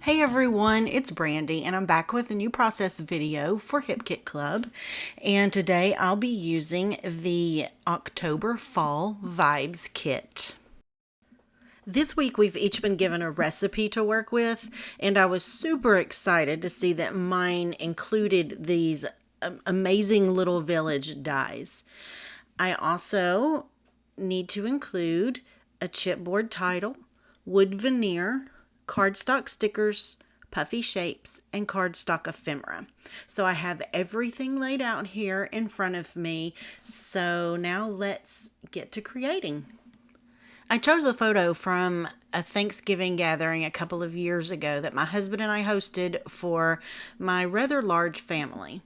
Hey everyone, it's Brandy and I'm back with a new process video for Hip Kit Club, and today I'll be using the October Fall Vibes Kit. This week we've each been given a recipe to work with, and I was super excited to see that mine included these amazing little village dies. I also need to include a chipboard title, wood veneer, cardstock stickers, puffy shapes, and cardstock ephemera. So I have everything laid out here in front of me. So now let's get to creating. I chose a photo from a Thanksgiving gathering a couple of years ago that my husband and I hosted for my rather large family.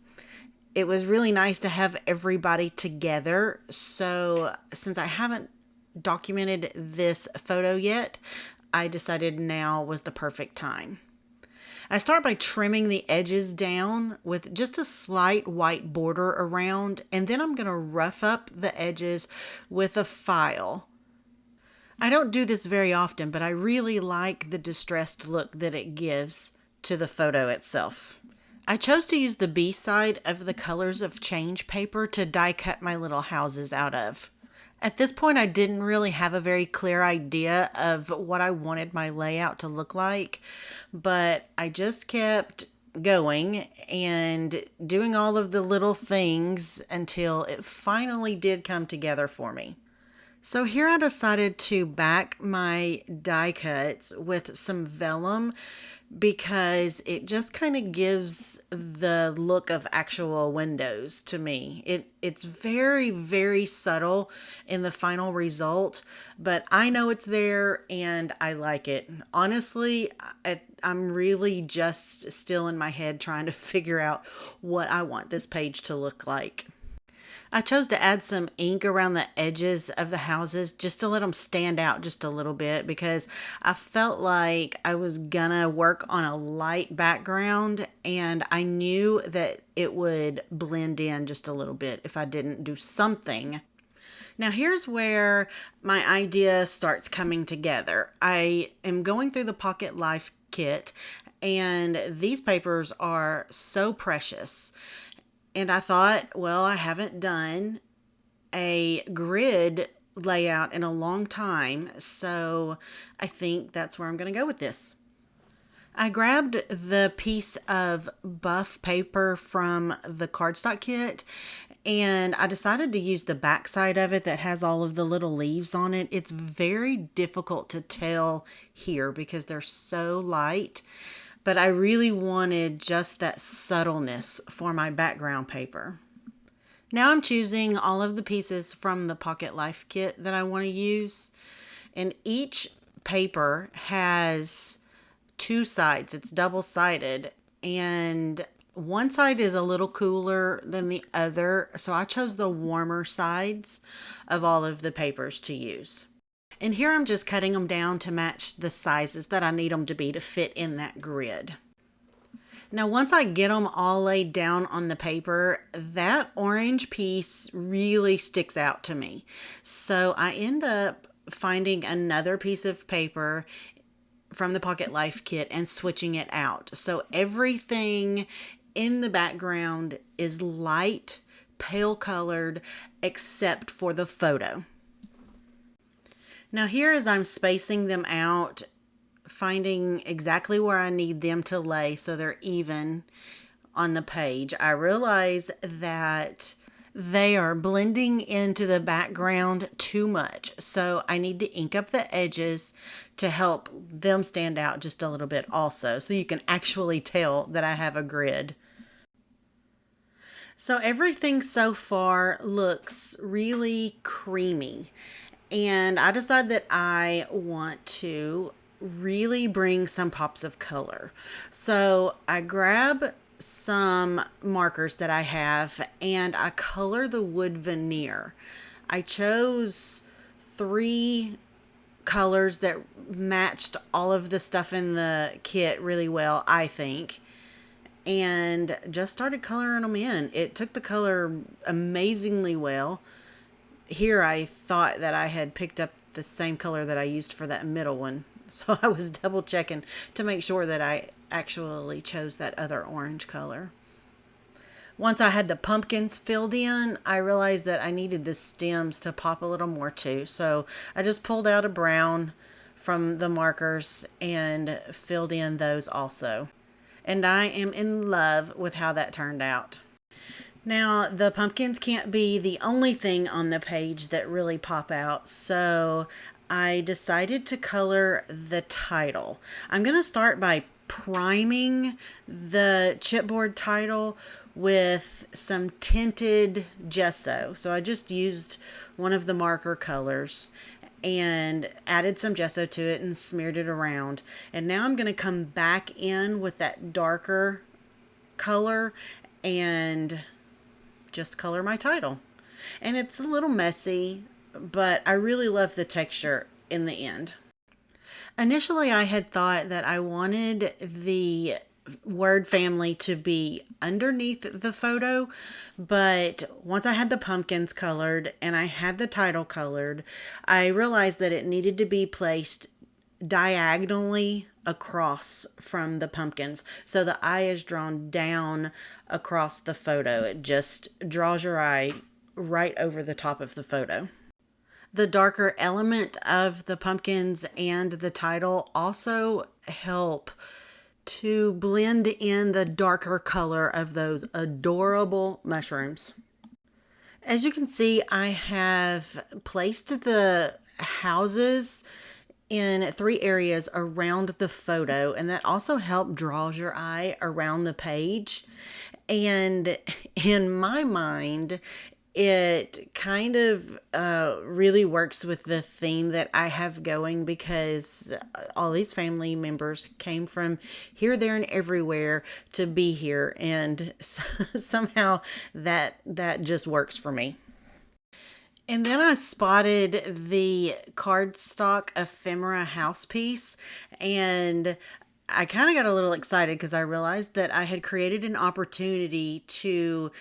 It was really nice to have everybody together. So since I haven't documented this photo yet, I decided now was the perfect time. I start by trimming the edges down with just a slight white border around, and then I'm going to rough up the edges with a file. I don't do this very often, but I really like the distressed look that it gives to the photo itself. I chose to use the B side of the Colors of Change paper to die cut my little houses out of. At this point, I didn't really have a very clear idea of what I wanted my layout to look like, but I just kept going and doing all of the little things until it finally did come together for me. So here I decided to back my die cuts with some vellum because it just kind of gives the look of actual windows to me. It's very, very subtle in the final result, but I know it's there and I like it. Honestly, I'm really just still in my head trying to figure out what I want this page to look like. I chose to add some ink around the edges of the houses just to let them stand out just a little bit because I felt like I was gonna work on a light background and I knew that it would blend in just a little bit if I didn't do something. Now here's where my idea starts coming together. I am going through the Pocket Life kit and these papers are so precious. And I thought, well, I haven't done a grid layout in a long time, so I think that's where I'm going to go with this. I grabbed the piece of buff paper from the cardstock kit, and I decided to use the back side of it that has all of the little leaves on it. It's very difficult to tell here because they're so light. But I really wanted just that subtleness for my background paper. Now I'm choosing all of the pieces from the Pocket Life kit that I want to use. And each paper has two sides. It's double-sided. And one side is a little cooler than the other. So I chose the warmer sides of all of the papers to use. And here I'm just cutting them down to match the sizes that I need them to be to fit in that grid. Now once I get them all laid down on the paper, that orange piece really sticks out to me. So I end up finding another piece of paper from the Pocket Life kit and switching it out. So everything in the background is light, pale colored, except for the photo. Now here as I'm spacing them out, finding exactly where I need them to lay so they're even on the page, I realize that they are blending into the background too much. So I need to ink up the edges to help them stand out just a little bit also, so you can actually tell that I have a grid. So everything so far looks really creamy. And I decided that I want to really bring some pops of color. So I grab some markers that I have and I color the wood veneer. I chose 3 colors that matched all of the stuff in the kit really well, I think. And just started coloring them in. It took the color amazingly well. Here I thought that I had picked up the same color that I used for that middle one. So I was double checking to make sure that I actually chose that other orange color. Once I had the pumpkins filled in, I realized that I needed the stems to pop a little more too. So I just pulled out a brown from the markers and filled in those also. And I am in love with how that turned out. Now, the pumpkins can't be the only thing on the page that really pop out, so I decided to color the title. I'm going to start by priming the chipboard title with some tinted gesso. So I just used one of the marker colors and added some gesso to it and smeared it around. And now I'm going to come back in with that darker color and just color my title. And it's a little messy, but I really love the texture in the end. Initially, I had thought that I wanted the word family to be underneath the photo, but once I had the pumpkins colored and I had the title colored, I realized that it needed to be placed diagonally across from the pumpkins. So the eye is drawn down across the photo. It just draws your eye right over the top of the photo. The darker element of the pumpkins and the title also help to blend in the darker color of those adorable mushrooms. As you can see, I have placed the houses in 3 areas around the photo, and that also helped draws your eye around the page. And in my mind, it kind of really works with the theme that I have going, because all these family members came from here, there, and everywhere to be here, and somehow that just works for me. And then I spotted the Cardstock Ephemera house piece, and I kind of got a little excited because I realized that I had created an opportunity to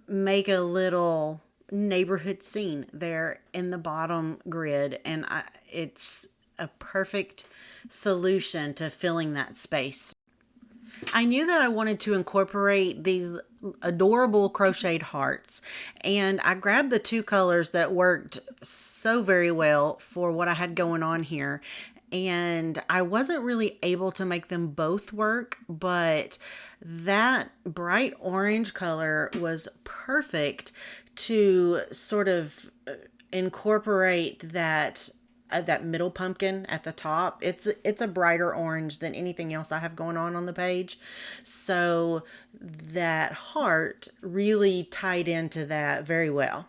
make a little neighborhood scene there in the bottom grid, and it's a perfect solution to filling that space. I knew that I wanted to incorporate these adorable crocheted hearts, and I grabbed the 2 colors that worked so very well for what I had going on here. And I wasn't really able to make them both work, but that bright orange color was perfect to sort of incorporate that middle pumpkin at the top. It's a brighter orange than anything else I have going on the page. So that heart really tied into that very well.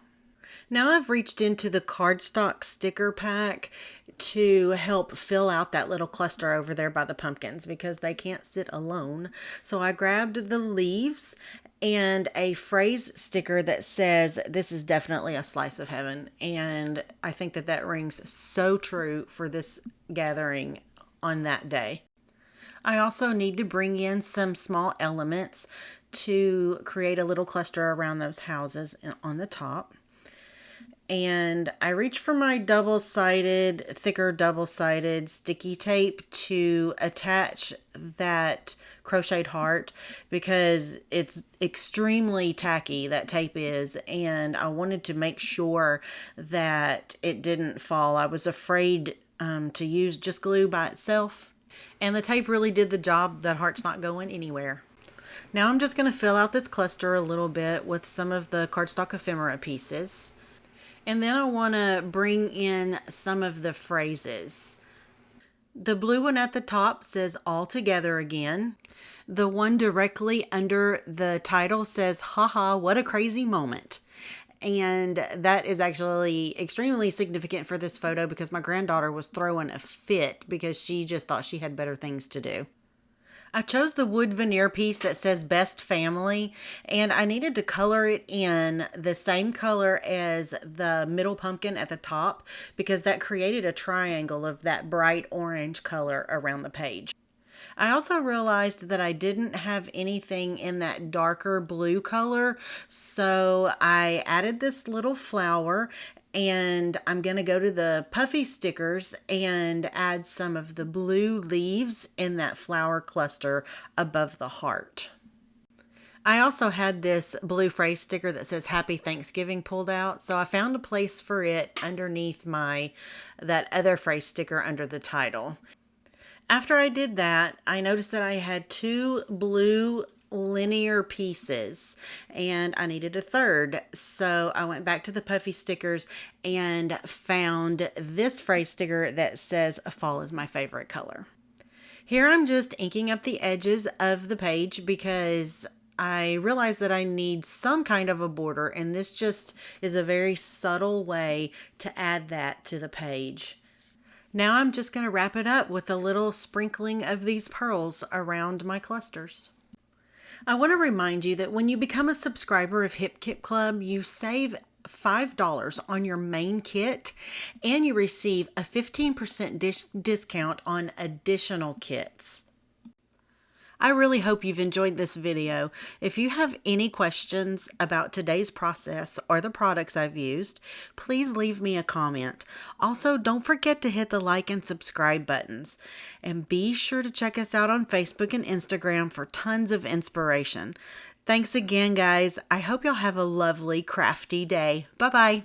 Now I've reached into the cardstock sticker pack to help fill out that little cluster over there by the pumpkins because they can't sit alone. So I grabbed the leaves and a phrase sticker that says, "This is definitely a slice of heaven." And I think that that rings so true for this gathering on that day. I also need to bring in some small elements to create a little cluster around those houses on the top. And I reached for my thicker double-sided sticky tape to attach that crocheted heart because it's extremely tacky, that tape is, and I wanted to make sure that it didn't fall. I was afraid to use just glue by itself, and the tape really did the job. That heart's not going anywhere. Now I'm just going to fill out this cluster a little bit with some of the cardstock ephemera pieces. And then I want to bring in some of the phrases. The blue one at the top says "all together again." The one directly under the title says "haha, what a crazy moment." And that is actually extremely significant for this photo because my granddaughter was throwing a fit because she just thought she had better things to do. I chose the wood veneer piece that says "Best Family," and I needed to color it in the same color as the middle pumpkin at the top because that created a triangle of that bright orange color around the page. I also realized that I didn't have anything in that darker blue color, so I added this little flower And I'm going to go to the puffy stickers and add some of the blue leaves in that flower cluster above the heart. I also had this blue phrase sticker that says Happy Thanksgiving pulled out, so I found a place for it underneath that other phrase sticker under the title. After I did that, I noticed that I had 2 blue linear pieces and I needed a third. So I went back to the puffy stickers and found this phrase sticker that says fall is my favorite color. Here I'm just inking up the edges of the page because I realized that I need some kind of a border, and this just is a very subtle way to add that to the page. Now I'm just going to wrap it up with a little sprinkling of these pearls around my clusters. I want to remind you that when you become a subscriber of Hip Kit Club, you save $5 on your main kit and you receive a 15% discount on additional kits. I really hope you've enjoyed this video. If you have any questions about today's process or the products I've used, please leave me a comment. Also, don't forget to hit the like and subscribe buttons. And be sure to check us out on Facebook and Instagram for tons of inspiration. Thanks again, guys. I hope you'll have a lovely crafty day. Bye-bye.